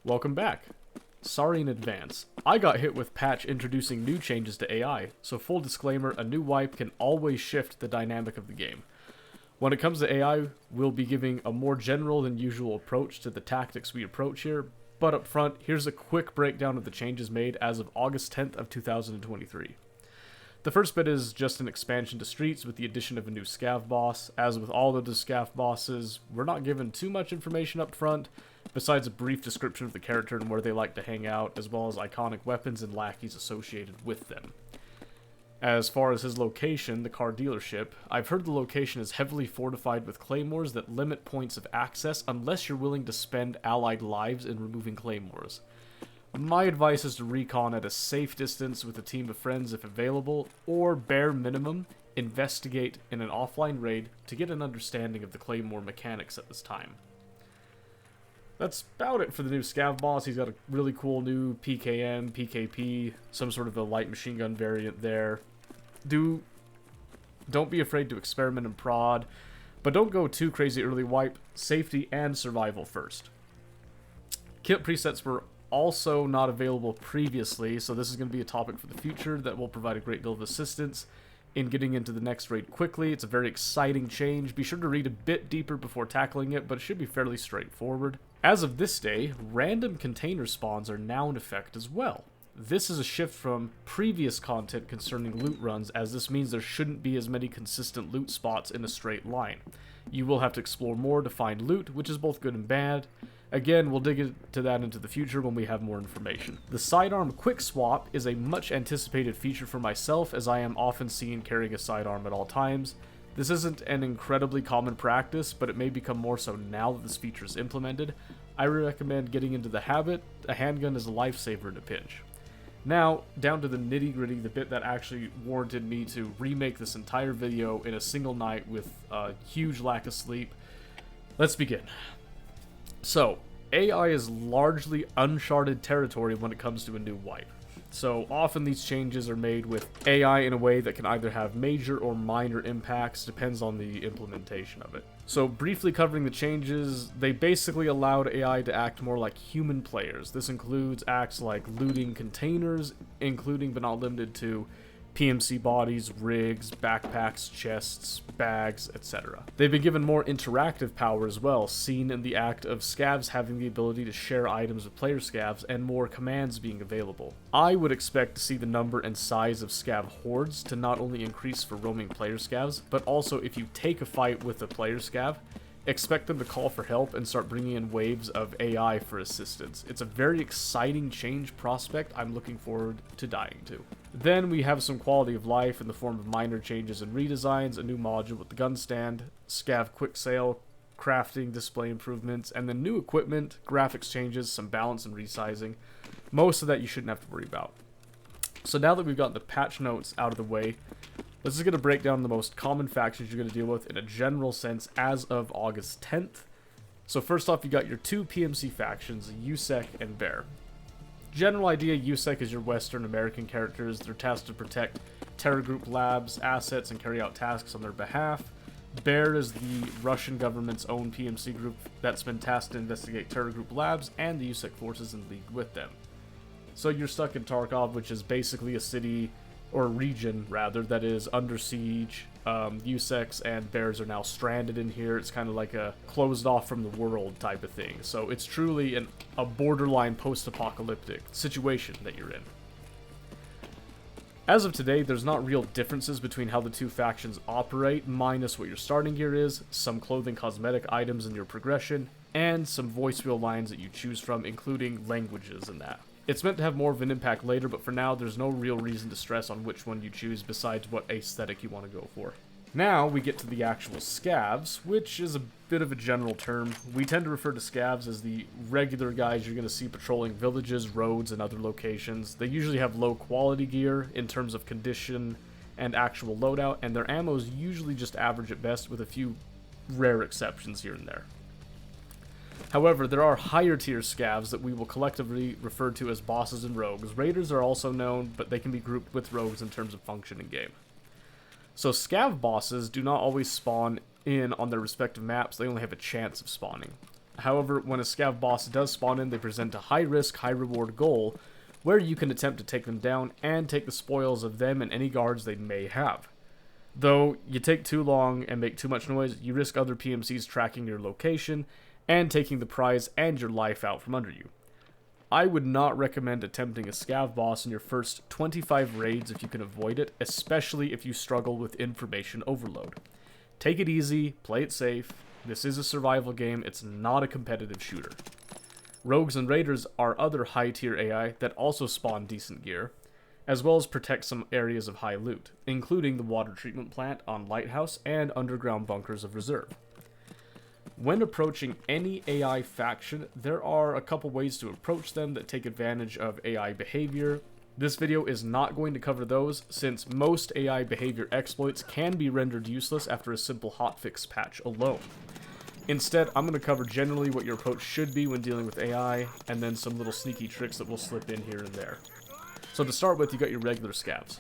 Welcome back. Sorry in advance. I got hit with patch introducing new changes to AI, so full disclaimer, a new wipe can always shift the dynamic of the game. When it comes to AI, we'll be giving a more general than usual approach to the tactics we approach here, but up front, here's a quick breakdown of the changes made as of August 10th of 2023. The first bit is just an expansion to streets with the addition of a new Scav boss. As with all of the Scav bosses, we're not given too much information up front, besides a brief description of the character and where they like to hang out, as well as iconic weapons and lackeys associated with them. As far as his location, the car dealership, I've heard the location is heavily fortified with claymores that limit points of access unless you're willing to spend allied lives in removing claymores. My advice is to recon at a safe distance with a team of friends if available, or bare minimum, investigate in an offline raid to get an understanding of the claymore mechanics at this time. That's about it for the new Scav boss. He's got a really cool new PKM, PKP, some sort of a light machine gun variant there. Don't be afraid to experiment and prod, but don't go too crazy early wipe. Safety and survival first. Kit presets were also not available previously, so this is going to be a topic for the future that will provide a great deal of assistance in getting into the next raid quickly. It's a very exciting change. Be sure to read a bit deeper before tackling it, but it should be fairly straightforward. As of this day, random container spawns are now in effect as well. This is a shift from previous content concerning loot runs, as this means there shouldn't be as many consistent loot spots in a straight line. You will have to explore more to find loot, which is both good and bad. Again, we'll dig into that into the future when we have more information. The sidearm quick swap is a much anticipated feature for myself, as I am often seen carrying a sidearm at all times. This isn't an incredibly common practice, but it may become more so now that this feature is implemented. I recommend getting into the habit. A handgun is a lifesaver in a pinch. Now, down to the nitty-gritty, the bit that actually warranted me to remake this entire video in a single night with a huge lack of sleep. Let's begin. So, AI is largely uncharted territory when it comes to a new wipe. So, often these changes are made with AI in a way that can either have major or minor impacts, depends on the implementation of it. So, briefly covering the changes, they basically allowed AI to act more like human players. This includes acts like looting containers, including but not limited to PMC bodies, rigs, backpacks, chests, bags, etc. They've been given more interactive power as well, seen in the act of Scavs having the ability to share items with player Scavs and more commands being available. I would expect to see the number and size of Scav hordes to not only increase for roaming player Scavs, but also if you take a fight with a player Scav, expect them to call for help and start bringing in waves of AI for assistance. It's a very exciting change prospect I'm looking forward to dying to. Then we have some quality of life in the form of minor changes and redesigns, a new module with the gun stand, Scav quick sale, crafting, display improvements, and then new equipment, graphics changes, some balance and resizing. Most of that you shouldn't have to worry about. So now that we've got the patch notes out of the way, let's just get a breakdown of the most common factions you're going to deal with in a general sense as of August 10th. So first off, you got your two PMC factions, USEC and BEAR. General idea, USEC is your Western American characters. They're tasked to protect Terror Group labs, assets, and carry out tasks on their behalf. BEAR is the Russian government's own PMC group that's been tasked to investigate Terror Group labs and the USEC forces in league with them. So you're stuck in Tarkov, which is basically a city, or a region rather, that is under siege. USECs and BEARs are now stranded in here. It's kind of like a closed off from the world type of thing. So it's truly a borderline post-apocalyptic situation that you're in. As of today, there's not real differences between how the two factions operate, minus what your starting gear is, some clothing cosmetic items in your progression, and some voice wheel lines that you choose from, including languages and that. It's meant to have more of an impact later, but for now, there's no real reason to stress on which one you choose besides what aesthetic you want to go for. Now, we get to the actual Scavs, which is a bit of a general term. We tend to refer to Scavs as the regular guys you're going to see patrolling villages, roads, and other locations. They usually have low quality gear in terms of condition and actual loadout, and their ammo is usually just average at best, with a few rare exceptions here and there. However, there are higher tier Scavs that we will collectively refer to as bosses and rogues. Raiders are also known, but they can be grouped with rogues in terms of function in game. So Scav bosses do not always spawn in on their respective maps, they only have a chance of spawning. However, when a Scav boss does spawn in, they present a high-risk, high-reward goal where you can attempt to take them down and take the spoils of them and any guards they may have. Though you take too long and make too much noise, you risk other PMCs tracking your location and taking the prize and your life out from under you. I would not recommend attempting a Scav boss in your first 25 raids if you can avoid it, especially if you struggle with information overload. Take it easy, play it safe. This is a survival game, it's not a competitive shooter. Rogues and Raiders are other high-tier AI that also spawn decent gear, as well as protect some areas of high loot, including the water treatment plant on Lighthouse and underground bunkers of Reserve. When approaching any AI faction, there are a couple ways to approach them that take advantage of AI behavior. This video is not going to cover those, since most AI behavior exploits can be rendered useless after a simple hotfix patch alone. Instead, I'm going to cover generally what your approach should be when dealing with AI, and then some little sneaky tricks that will slip in here and there. So to start with, you got your regular Scavs.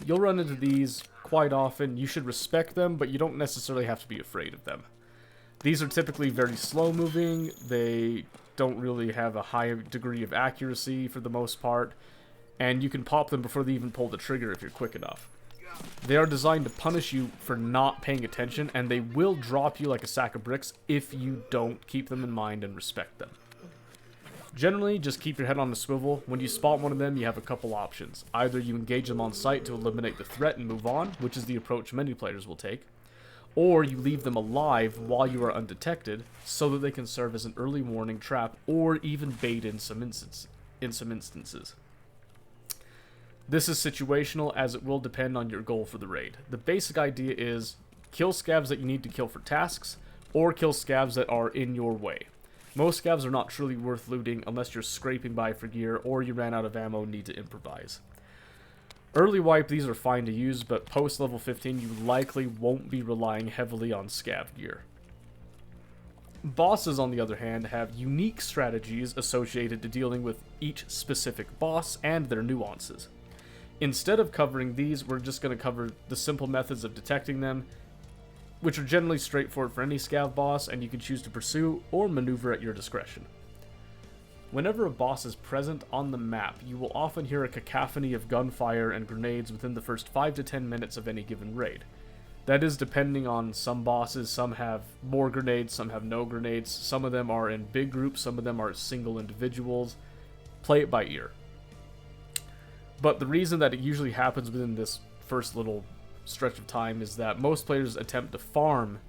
You'll run into these quite often. You should respect them, but you don't necessarily have to be afraid of them. These are typically very slow moving, they don't really have a high degree of accuracy for the most part, and you can pop them before they even pull the trigger if you're quick enough. They are designed to punish you for not paying attention, and they will drop you like a sack of bricks if you don't keep them in mind and respect them. Generally, just keep your head on a swivel. When you spot one of them, you have a couple options. Either you engage them on sight to eliminate the threat and move on, which is the approach many players will take, or you leave them alive while you are undetected so that they can serve as an early warning trap or even bait in some instances. This is situational, as it will depend on your goal for the raid. The basic idea is kill Scavs that you need to kill for tasks, or kill Scavs that are in your way. Most Scavs are not truly worth looting unless you're scraping by for gear or you ran out of ammo and need to improvise. Early wipe, these are fine to use, but post level 15 you likely won't be relying heavily on Scav gear. Bosses, on the other hand, have unique strategies associated to dealing with each specific boss and their nuances. Instead of covering these, we're just going to cover the simple methods of detecting them, which are generally straightforward for any Scav boss, and you can choose to pursue or maneuver at your discretion. Whenever a boss is present on the map, you will often hear a cacophony of gunfire and grenades within the first 5 to 10 minutes of any given raid. That is depending on some bosses. Some have more grenades, some have no grenades, some of them are in big groups, some of them are single individuals. Play it by ear. But the reason that it usually happens within this first little stretch of time is that most players attempt to farm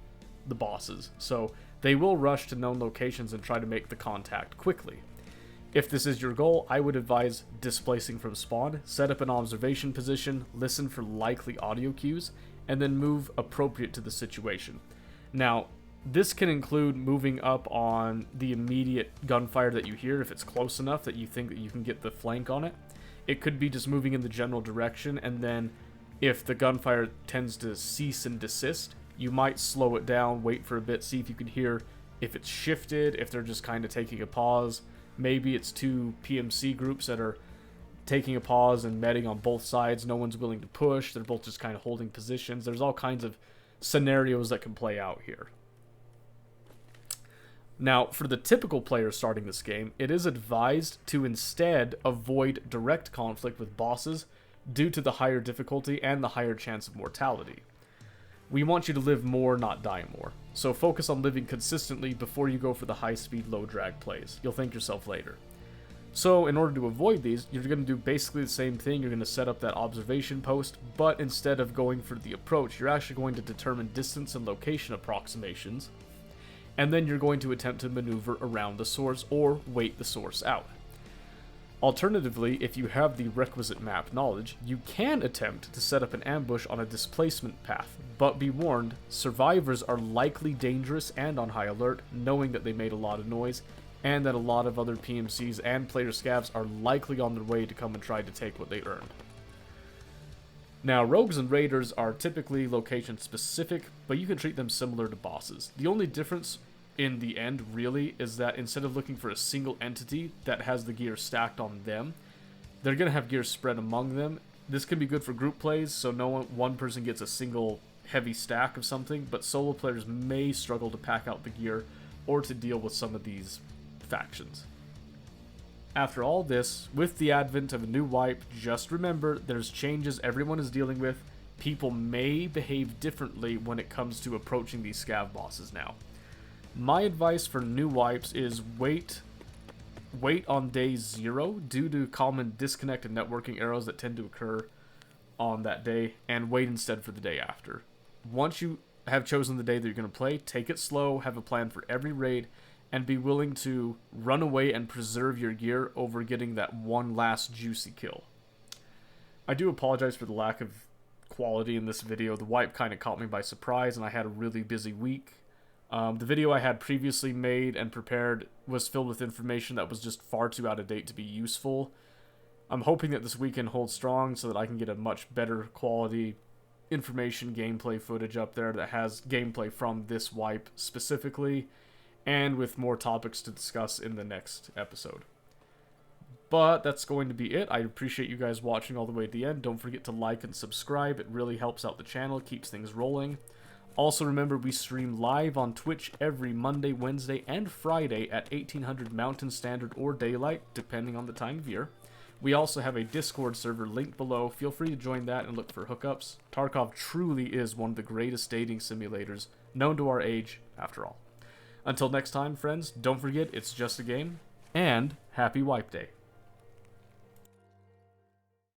the bosses, so they will rush to known locations and try to make the contact quickly. If this is your goal, I would advise displacing from spawn, set up an observation position, listen for likely audio cues, and then move appropriate to the situation. Now, this can include moving up on the immediate gunfire that you hear if it's close enough that you think that you can get the flank on it. It could be just moving in the general direction, and then if the gunfire tends to cease and desist, you might slow it down, wait for a bit, see if you can hear if it's shifted, if they're just kind of taking a pause. Maybe it's two PMC groups that are taking a pause and medding on both sides. No one's willing to push. They're both just kind of holding positions. There's all kinds of scenarios that can play out here. Now, for the typical player starting this game, it is advised to instead avoid direct conflict with bosses due to the higher difficulty and the higher chance of mortality. We want you to live more, not die more. So focus on living consistently before you go for the high-speed, low-drag plays. You'll thank yourself later. So in order to avoid these, you're going to do basically the same thing. You're going to set up that observation post, but instead of going for the approach, you're actually going to determine distance and location approximations, and then you're going to attempt to maneuver around the source or wait the source out. Alternatively, if you have the requisite map knowledge, you can attempt to set up an ambush on a displacement path, but be warned, survivors are likely dangerous and on high alert, knowing that they made a lot of noise, and that a lot of other PMCs and player Scavs are likely on their way to come and try to take what they earned. Now, rogues and raiders are typically location specific, but you can treat them similar to bosses. The only difference in the end, really, is that instead of looking for a single entity that has the gear stacked on them, they're going to have gear spread among them. This can be good for group plays, so one person gets a single heavy stack of something, but solo players may struggle to pack out the gear or to deal with some of these factions. After all this, with the advent of a new wipe, just remember there's changes everyone is dealing with. People may behave differently when it comes to approaching these scav bosses now. My advice for new wipes is wait on day 0 due to common disconnected networking errors that tend to occur on that day, and wait instead for the day after. Once you have chosen the day that you're going to play, take it slow, have a plan for every raid, and be willing to run away and preserve your gear over getting that one last juicy kill. I do apologize for the lack of quality in this video. The wipe kind of caught me by surprise, and I had a really busy week. The video I had previously made and prepared was filled with information that was just far too out of date to be useful. I'm hoping that this weekend holds strong so that I can get a much better quality information gameplay footage up there that has gameplay from this wipe specifically, and with more topics to discuss in the next episode. But that's going to be it. I appreciate you guys watching all the way to the end. Don't forget to like and subscribe. It really helps out the channel, keeps things rolling. Also remember, we stream live on Twitch every Monday, Wednesday, and Friday at 1800 Mountain Standard or Daylight, depending on the time of year. We also have a Discord server linked below. Feel free to join that and look for hookups. Tarkov truly is one of the greatest dating simulators known to our age, after all. Until next time, friends, don't forget it's just a game, and happy Wipe Day.